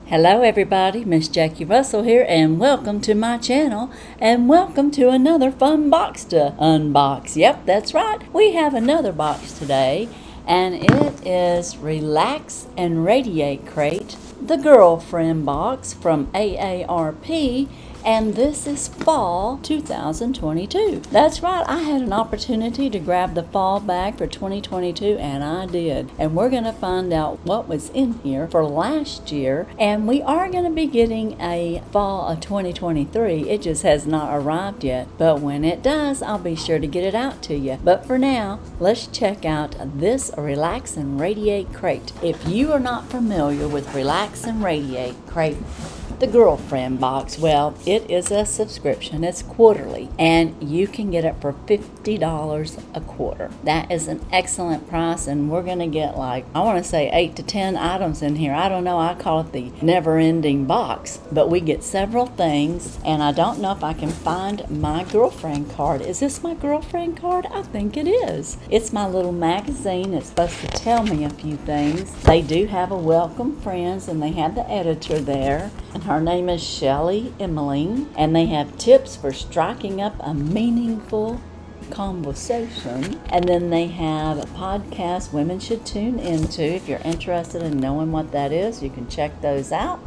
Hello everybody, Miss Jackie Russell here, and welcome to my channel, and welcome to another fun box to unbox. Yep, that's right, we have another box today, and it is Relax and Radiate Crate the Girlfriend box from AARP, and this is fall 2022. That's right, I had an opportunity to grab the fall bag for 2022, and I did. And we're going to find out what was in here for last year, and we are going to be getting a fall of 2023. It just has not arrived yet, but when it does, I'll be sure to get it out to you. But for now, let's check out this Relax and Radiate Crate. If you are not familiar with Relax and Radiate Crate the Girlfriend box, well, it is a subscription. It's quarterly, and you can get it for $50 a quarter. That is an excellent price, and we're going to get, like, I want to say 8 to 10 items in here. I don't know, I call it the never-ending box, but we get several things, and I don't know if I can find my girlfriend card. Is this my girlfriend card? I think it is. It's my little magazine. It's supposed to tell me a few things. They do have a welcome friends, and they have the editor there, and her name is Shelly Emmeline, and they have tips for striking up a meaningful conversation. And then they have a podcast women should tune into. If you're interested in knowing what that is, you can check those out.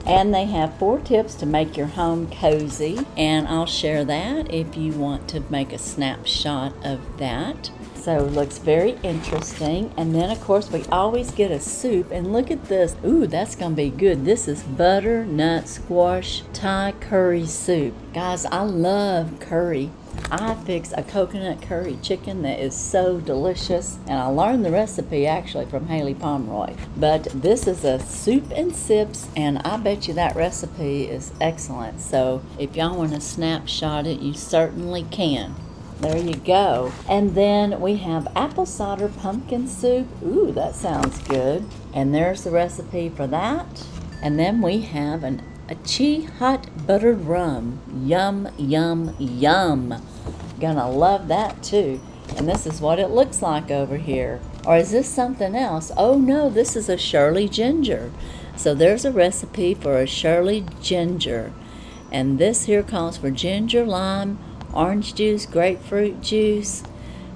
And they have 4 tips to make your home cozy, and I'll share that if you want to make a snapshot of that. So it looks very interesting. And then of course we always get a soup, and look at this. Ooh, that's gonna be good. This is butternut squash Thai curry soup. Guys, I love curry. I fix a coconut curry chicken that is so delicious, and I learned the recipe actually from Haley Pomeroy. But this is a soup and sips, and I bet you that recipe is excellent. So if y'all want to snapshot it, you certainly can. There you go. And then we have apple cider pumpkin soup. Ooh, that sounds good. And there's the recipe for that. And then we have a Chi hot buttered rum. Yum, yum, yum. Gonna love that too. And this is what it looks like over here. Or is this something else? Oh no, this is a Shirley ginger. So there's a recipe for a Shirley ginger. And this here calls for ginger, lime, orange juice, grapefruit juice,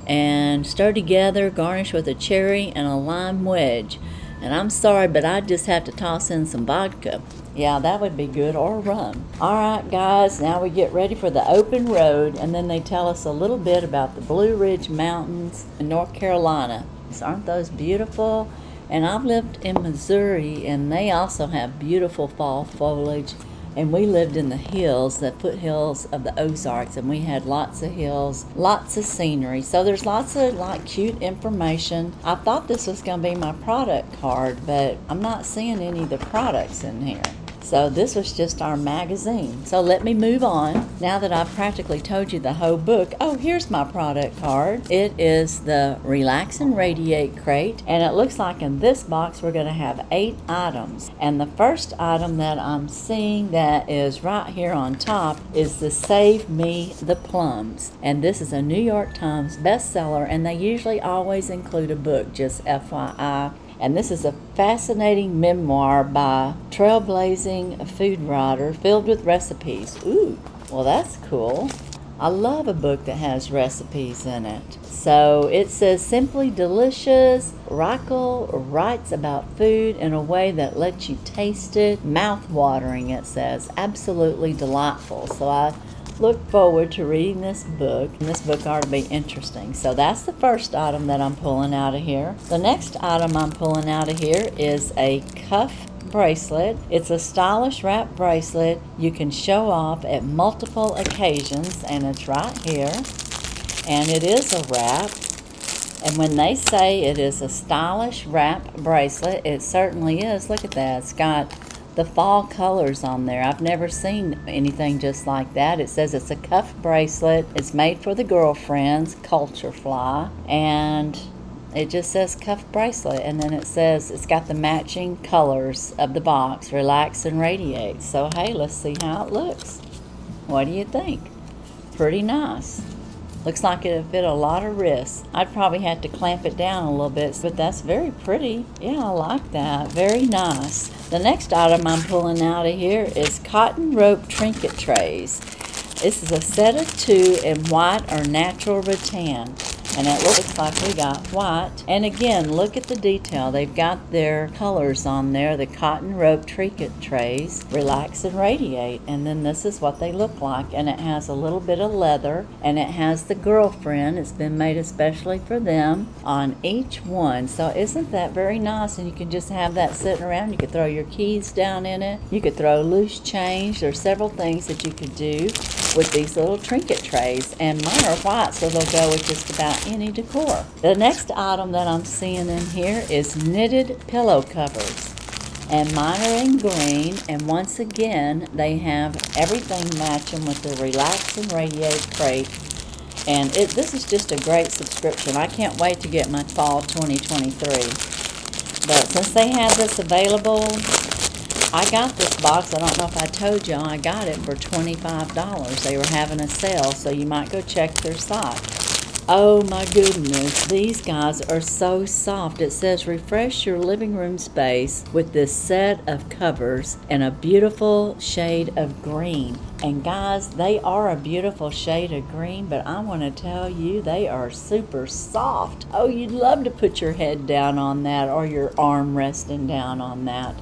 and stir together, garnish with a cherry and a lime wedge. And I'm sorry, but I just have to toss in some vodka. Yeah, that would be good, or rum. Alright guys, now we get ready for the open road, and then they tell us a little bit about the Blue Ridge Mountains in North Carolina. So aren't those beautiful? And I've lived in Missouri, and they also have beautiful fall foliage. And we lived in the hills, the foothills of the Ozarks, and we had lots of hills, lots of scenery. So there's lots of like cute information. I thought this was going to be my product card, but I'm not seeing any of the products in here. So this was just our magazine. So let me move on. Now that I've practically told you the whole book, oh, here's my product card. It is the Relax and Radiate Crate, and it looks like in this box we're going to have 8 items. And the first item that I'm seeing that is right here on top is the Save Me the Plums. And this is a New York Times bestseller, and they usually always include a book, just FYI. And this is a fascinating memoir by trailblazing food writer filled with recipes. Ooh, well that's cool. I love a book that has recipes in it. So it says, simply delicious. Reichel writes about food in a way that lets you taste it. Mouth-watering, it says. Absolutely delightful. So I look forward to reading this book, and this book ought to be interesting. So that's the first item that I'm pulling out of here. The next item I'm pulling out of here is a cuff bracelet. It's a stylish wrap bracelet you can show off at multiple occasions, and it's right here. And it is a wrap. And when they say it is a stylish wrap bracelet, it certainly is. Look at that. It's got the fall colors on there. I've never seen anything just like that. It says it's a cuff bracelet. It's made for the girlfriends, Culture Fly, and it just says cuff bracelet, and then it says it's got the matching colors of the box, Relax and Radiate. So hey, let's see how it looks. What do you think? Pretty nice. Looks like it'll fit a lot of wrists. I'd probably have to clamp it down a little bit, but that's very pretty. Yeah, I like that. Very nice. The next item I'm pulling out of here is cotton rope trinket trays. This is a set of 2 in white or natural rattan. And it looks like we got white. And again, look at the detail. They've got their colors on there. The cotton rope trinket trays, relax and radiate. And then this is what they look like. And it has a little bit of leather. And it has the girlfriend. It's been made especially for them on each one. So isn't that very nice? And you can just have that sitting around. You could throw your keys down in it. You could throw loose change. There's several things that you could do with these little trinket trays, and mine are white, so they'll go with just about any decor. The next item that I'm seeing in here is knitted pillow covers, and mine are in green, and once again they have everything matching with the Relax and Radiate crate. And this is just a great subscription. I can't wait to get my fall 2023. But since they have this available, I got this box. I don't know if I told you, I got it for $25. They were having a sale, so you might go check their site. Oh my goodness, these guys are so soft. It says refresh your living room space with this set of covers in a beautiful shade of green. And guys, they are a beautiful shade of green, but I want to tell you, they are super soft. Oh, you'd love to put your head down on that or your arm resting down on that.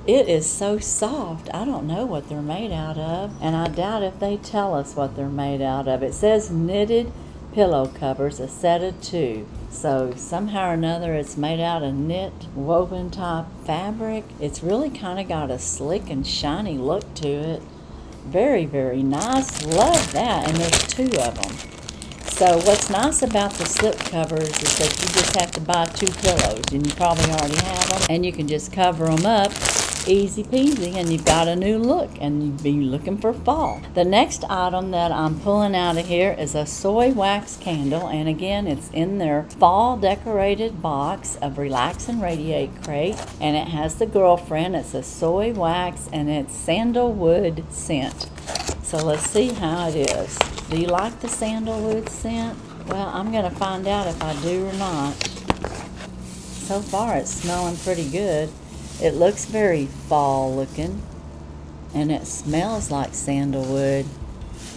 It is so soft. I don't know what they're made out of, and I doubt if they tell us what they're made out of. It says knitted pillow covers, a set of 2. So somehow or another it's made out of knit, woven type fabric. It's really kind of got a slick and shiny look to it. Very, very nice. Love that, and there's 2 of them. So what's nice about the slip covers is that you just have to buy 2 pillows, and you probably already have them, and you can just cover them up. Easy peasy, and you've got a new look, and you'd be looking for fall. The next item that I'm pulling out of here is a soy wax candle, and again it's in their fall decorated box of Relax and Radiate crate, and it has the girlfriend. It's a soy wax and it's sandalwood scent. So let's see how it is. Do you like the sandalwood scent? Well, I'm going to find out if I do or not. So far it's smelling pretty good. It looks very fall looking, and it smells like sandalwood.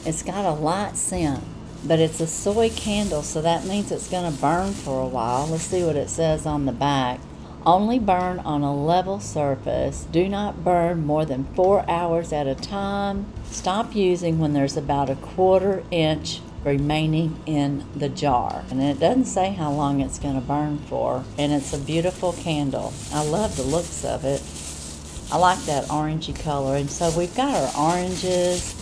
It's got a light scent, but it's a soy candle, so that means it's going to burn for a while. Let's see what it says on the back. Only burn on a level surface. Do not burn more than 4 hours at a time. Stop using when there's about a 1/4 inch remaining in the jar. And it doesn't say how long it's going to burn for. And it's a beautiful candle. I love the looks of it. I like that orangey color. And so we've got our oranges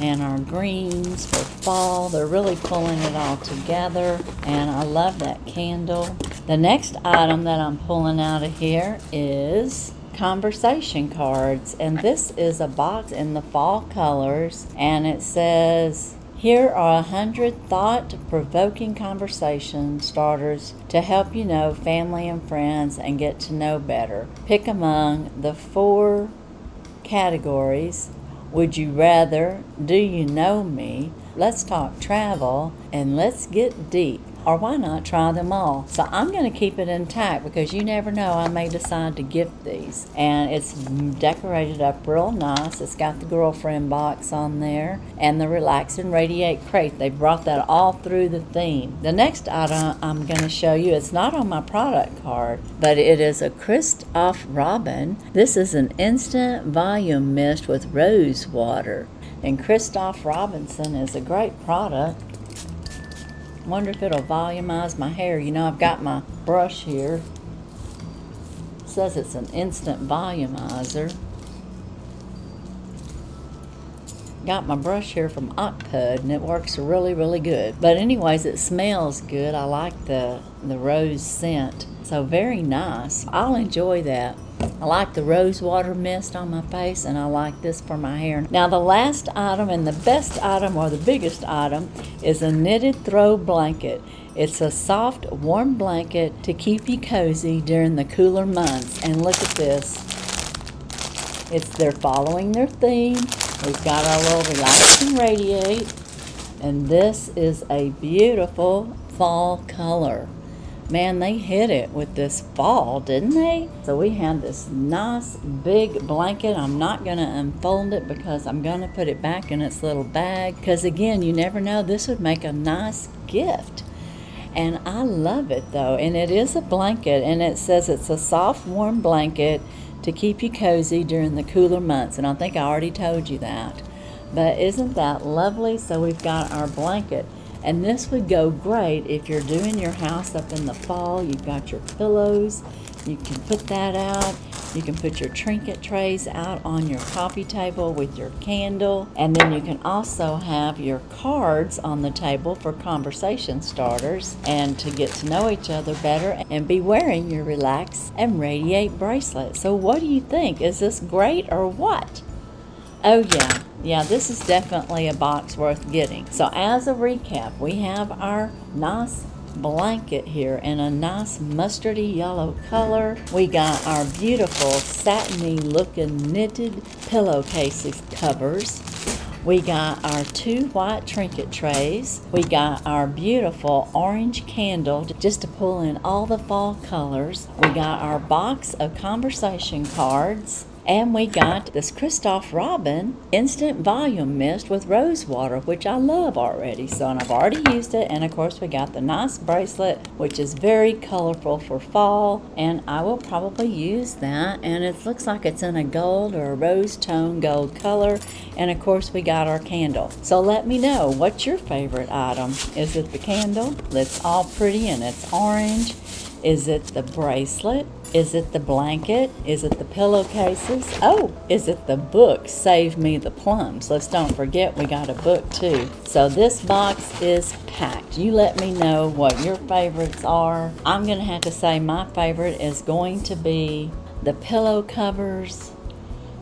and our greens for fall. They're really pulling it all together, and I love that candle. The next item that I'm pulling out of here is conversation cards, and this is a box in the fall colors, and it says, here are 100 thought-provoking conversation starters to help you know family and friends and get to know better. Pick among the 4 categories. Would you rather? Do you know me? Let's talk travel, and let's get deep. Or why not try them all? So I'm going to keep it intact because you never know, I may decide to gift these. And it's decorated up real nice. It's got the girlfriend box on there and the Relax and Radiate crate. They brought that all through the theme. The next item I'm going to show you, it's not on my product card, but it is a Christoph Robin. This is an instant volume mist with rose water. And Christoph Robinson is a great product. Wonder if it'll volumize my hair. You know, I've got my brush here. It says it's an instant volumizer. Got my brush here from Ocpud, and it works really, really good. But anyways, it smells good. I like the rose scent. So very nice. I'll enjoy that. I like the rose water mist on my face, and I like this for my hair. Now the last item and the best item, or the biggest item, is a knitted throw blanket. It's a soft, warm blanket to keep you cozy during the cooler months. And look at this. They're following their theme. We've got our little Relax and Radiate. And this is a beautiful fall color. Man, they hit it with this fall, didn't they? So we have this nice big blanket. I'm not going to unfold it because I'm going to put it back in its little bag. Because again, you never know, this would make a nice gift. And I love it though. And it is a blanket, and it says it's a soft, warm blanket to keep you cozy during the cooler months. And I think I already told you that. But isn't that lovely? So we've got our blanket. And this would go great if you're doing your house up in the fall. You've got your pillows. You can put that out. You can put your trinket trays out on your coffee table with your candle. And then you can also have your cards on the table for conversation starters and to get to know each other better and be wearing your Relax and Radiate bracelet. So what do you think? Is this great or what? Oh yeah. Yeah, this is definitely a box worth getting. So as a recap, we have our nice blanket here in a nice mustardy yellow color. We got our beautiful satiny looking knitted pillowcases covers. We got our 2 white trinket trays. We got our beautiful orange candle just to pull in all the fall colors. We got our box of conversation cards. And we got this Christoph Robin Instant Volume Mist with rose water, which I love already. So, and I've already used it. And of course, we got the nice bracelet, which is very colorful for fall. And I will probably use that. And it looks like it's in a gold or a rose tone gold color. And of course, we got our candle. So let me know, what's your favorite item? Is it the candle that's all pretty and it's orange? Is it the bracelet? Is it the blanket? Is it the pillowcases? Oh, is it the book, Save Me the Plums? Let's don't forget we got a book too. So this box is packed. You let me know what your favorites are. I'm going to have to say my favorite is going to be the pillow covers,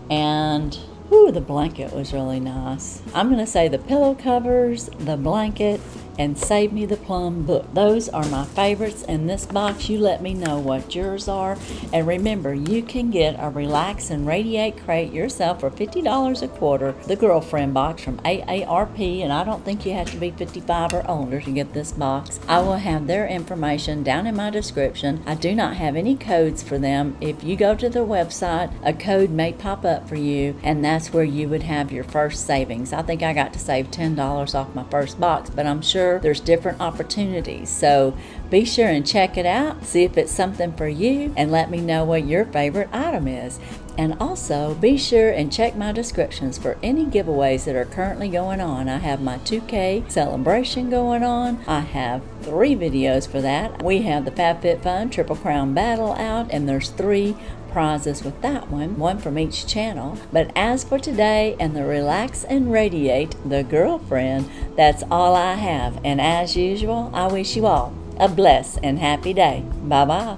and ooh, the blanket was really nice. I'm going to say the pillow covers, the blanket, and Save Me the Plum book. Those are my favorites in this box. You let me know what yours are. And remember, you can get a Relax and Radiate crate yourself for $50 a quarter, the Girlfriend box from AARP, and I don't think you have to be 55 or older to get this box. I will have their information down in my description. I do not have any codes for them. If you go to their website, a code may pop up for you, and that's where you would have your first savings. I think I got to save $10 off my first box, but I'm sure there's different opportunities. So be sure and check it out, see if it's something for you, and let me know what your favorite item is. And also be sure and check my descriptions for any giveaways that are currently going on. I have my 2K celebration going on. I have 3 videos for that. We have the FabFitFun Triple Crown Battle out, and there's 3 prizes with that one from each channel. But as for today and the Relax and Radiate the Girlfriend, that's all I have. And as usual, I wish you all a blessed and happy day. Bye-bye.